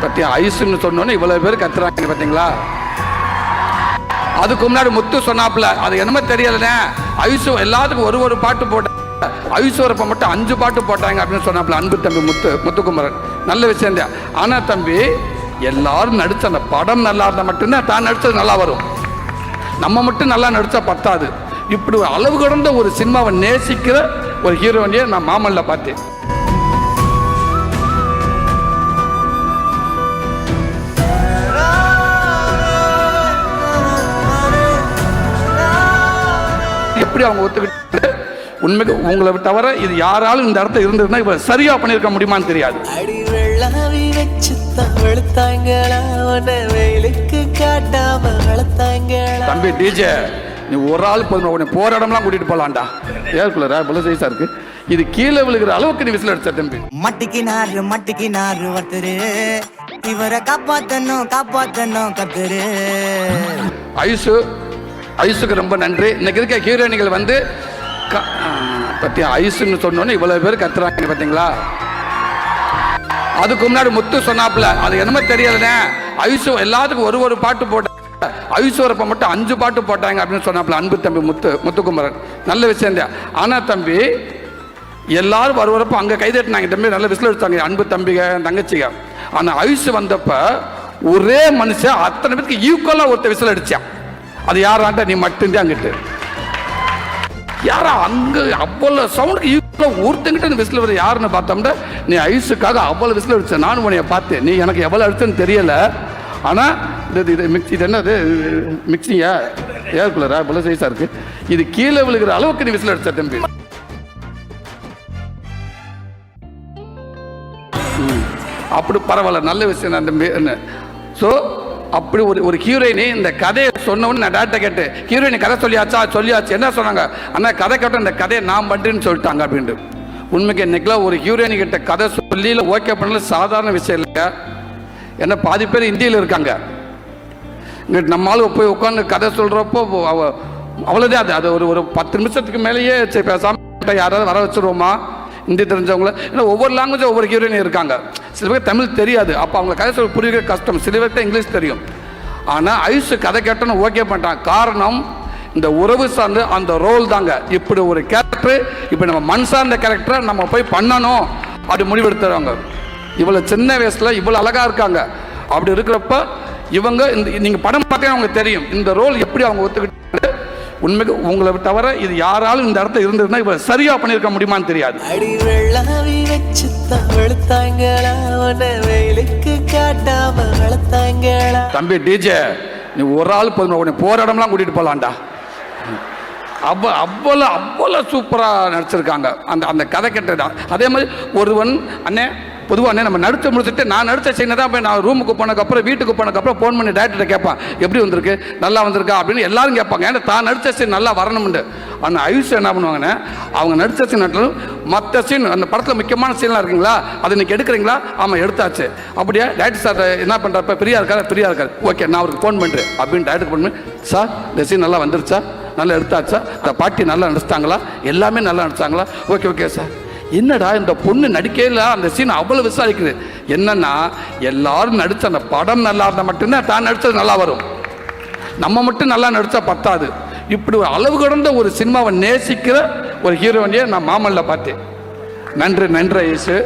பற்றி ஐசுன்னு சொன்னோன்னே இவ்வளோ பேர் கத்துறாங்க பார்த்தீங்களா. அதுக்கு முன்னாடி முத்து சொன்னாப்புல, அது என்னமோ தெரியலண்ணே, ஐசு எல்லாத்துக்கும் ஒரு பாட்டு போட்டாங்க, ஐஸ்வரப்ப மட்டும் 5 பாட்டு போட்டாங்க அப்படின்னு சொன்னாப்புல அன்பு தம்பி முத்துக்குமரன். நல்ல விஷயம் தான். ஆனால் தம்பி, எல்லாரும் நடிச்ச அந்த படம் நல்லா இருந்தால் மட்டும்தான் தான் நடிச்சது நல்லா வரும். நம்ம மட்டும் நல்லா நடிச்சா பத்தாது. இப்படி அளவு கடந்த ஒரு சினிமாவை நேசிக்கிற ஒரு ஹீரோயினியை நான் மாமல்ல பார்த்தேன். எப்படி அவங்க ஒத்துக்கிட்டு, உண்மைக்கு உங்களை தவிர இது யாராலும் இந்த இடத்துல இருந்ததுன்னா இவ சரியா பண்ணிருக்க முடியுமான்னு தெரியாது. தம்பி டிஜே, நீ ஒரு ஆள் போற இடம்லாம் கூட்டிட்டு போலாம்டா. ஏற்குள்ள போல சைஸா இருக்கு, இது கீழே விழுகிற அளவுக்கு நீ விசில் அடிச்ச தம்பி. மட்டிக்கினாரு ஒருத்தரு, இவரை காப்பாத்தணும் கத்துரு. ஐசுக்கு ரொம்ப நன்றி. இன்னைக்கு இருக்க ஹீரோயினிகள் வந்து பற்றி ஐசுன்னு சொன்னோன்னே இவ்வளோ பேர் கத்துறாங்க பார்த்தீங்களா. அதுக்கு முன்னாடி முத்து சொன்னாப்புல, அது என்னமோ தெரியலண்ணே, ஐசு எல்லாத்துக்கும் ஒரு பாட்டு போட்டாங்க, ஐஸ்வரப்ப மட்டும் 5 பாட்டு போட்டாங்க அப்படின்னு சொன்னாப்புல அன்பு தம்பி முத்துக்குமரன். நல்ல விஷயம் தான். ஆனால் தம்பி, எல்லாரும் வருவரப்போ அங்கே கைதட்டினாங்க தம்பி, நல்ல விசில் அடிச்சாங்க அன்பு தம்பிங்க தங்கச்சிங்க. ஆனால் ஐசு வந்தப்ப ஒரே மனுஷன் அத்தனை பேருக்கு ஈக்குவலாக ஒருத்த விசில் அடிச்சான். அது யாராண்ட நீ மட்டும்தான் அங்கிட்டு யாரா அங்கே அவ்வளோ சவுண்டுக்கு ஈக்குவலாக ஒருத்தங்கிட்ட விசில் வர யாருன்னு பார்த்தோம்னா நீ ஐஸுக்காக அவ்வளோ விசில் அடிச்ச. நானும் உனைய பார்த்தேன், நீ எனக்கு எவ்வளோ அடிச்சன்னு தெரியல. ஆனால் இது என்னது மிக்சியா ஏர் கூலரா இவ்வளோ சைஸாக இருக்கு, இது கீழே விழுகிற அளவுக்கு நீ விசில் அடிச்ச தம்பி. அப்படி பரவாயில்ல, நல்ல விஷயம் தான் தம்பி. ஸோ அப்படி ஒரு ஹீரோயினி இந்த கதையை சொன்னவொன்னு நான் டேரக்டர் கேட்டு, ஹீரோயினி கதை சொல்லியாச்சு என்ன சொன்னாங்க, ஆனால் கதை கேட்ட இந்த கதையை நான் பண்ணுறேன்னு சொல்லிட்டாங்க அப்படின்ட்டு. உண்மைக்கு இன்னைக்கெல்லாம் ஒரு ஹீரோயினி கிட்ட கதை சொல்லி ஓகே பண்ணல சாதாரண விஷயம் இல்லைங்க. ஏன்னா பாதி பேர் இந்தியில் இருக்காங்க, இங்கிட்டு நம்மளால போய் உட்காந்து கதை சொல்கிறப்போ அவ்வளோதான். அது ஒரு 10 நிமிஷத்துக்கு மேலேயே சரி பேசாமல் யாராவது வர வச்சுருவோமா ஹிந்தி தெரிஞ்சவங்கள. ஏன்னா ஒவ்வொரு லாங்குவேஜும் ஒவ்வொரு ஹீரோயினும் இருக்காங்க. சில பேர் தமிழ் தெரியாது, அப்போ அவங்க கதை சொல்ல புரியுற கஷ்டம். சில பேருக்கு இங்கிலீஷ் தெரியும். ஆனால் ஐசு கதை கேட்டோன்னு ஓகே பண்ணிட்டான். காரணம் இந்த உறவு சார்ந்து அந்த ரோல் தாங்க. இப்படி ஒரு கேரக்டர், இப்போ நம்ம மண் சார்ந்த கேரக்டரை நம்ம போய் பண்ணணும் அப்படி முடிவெடுத்துறாங்க. இவ்வளோ சின்ன வயசில் இவ்வளோ அழகாக இருக்காங்க. அப்படி இருக்கிறப்ப இவங்க நீங்கள் படம் பார்த்தீங்கன்னா அவங்களுக்கு தெரியும் இந்த ரோல் எப்படி அவங்க ஒத்துக்கிட்டு. உண்மைக்கு உங்களை தவிர இது யாராலும் இந்த இடத்துல இருந்ததுன்னா இவ சரியா பண்ணிருக்க முடியுமான்னு தெரியாது. தம்பி டிஜே, நீ ஒரு ஆள் போற இடம்லாம் கூட்டிட்டு போலாம்டா. அவ்வளோ சூப்பராக நடிச்சிருக்காங்க. அந்த கதை கேட்டதா. அதே மாதிரி ஒருவன் அண்ணே பொதுவாக நம்ம நடிச்சு முடிச்சுட்டு நான் நடித்த சீனை தான் போய் நான் ரூமுக்கு போனதுக்கப்புறம் வீட்டுக்கு போனதுக்கப்புறம் ஃபோன் பண்ணி டேரக்டர்கிட்ட கேட்பான், எப்படி வந்திருக்கு, நல்லா வந்திருக்கா அப்படின்னு எல்லாரும் கேட்பாங்க. ஏன்னா தான் நடித்த சீன் நல்லா வரணும்ண்டு. ஆனால் ஐஸ் என்ன பண்ணுவாங்கன்னா, அவங்க நடித்த சீன் நட்டாலும் மற்ற சீன் அந்த படத்தில் முக்கியமான சீன்லாம் இருக்குங்களா, அது இன்னைக்கு எடுக்கிறீங்களா, ஆமாம் எடுத்தாச்சு. அப்படியே டேரக்டர் சார் என்ன பண்ணுறப்ப ஃப்ரீயாக இருக்காரு, ஓகே நான் அவருக்கு ஃபோன் பண்ணுறேன் அப்படின்னு டேரக்டர் ஃபோன் பண்ணி, சார் இந்த சீன் நல்லா வந்துருச்சா, நல்லா எடுத்தாச்சா, அந்த பாட்டி நல்லா நடிச்சிட்டாங்களா, எல்லாமே நல்லா நடிச்சாங்களா, ஓகே சார். என்னடா இந்த பொண்ணு நடிக்கையில் அந்த சீன் அவ்வளோ விசாரிக்குது. என்னன்னா எல்லாரும் நடிச்ச அந்த படம் நல்லா இருந்தால் மட்டும்தான் தான் நடிச்சது நல்லா வரும். நம்ம மட்டும் நல்லா நடிச்சா பத்தாது. இப்படி ஒரு அளவு கடந்த ஒரு சினிமாவை நேசிக்கிற ஒரு ஹீரோயினியை நான் மாமல்ல பார்த்தேன். நன்றி ஐசு.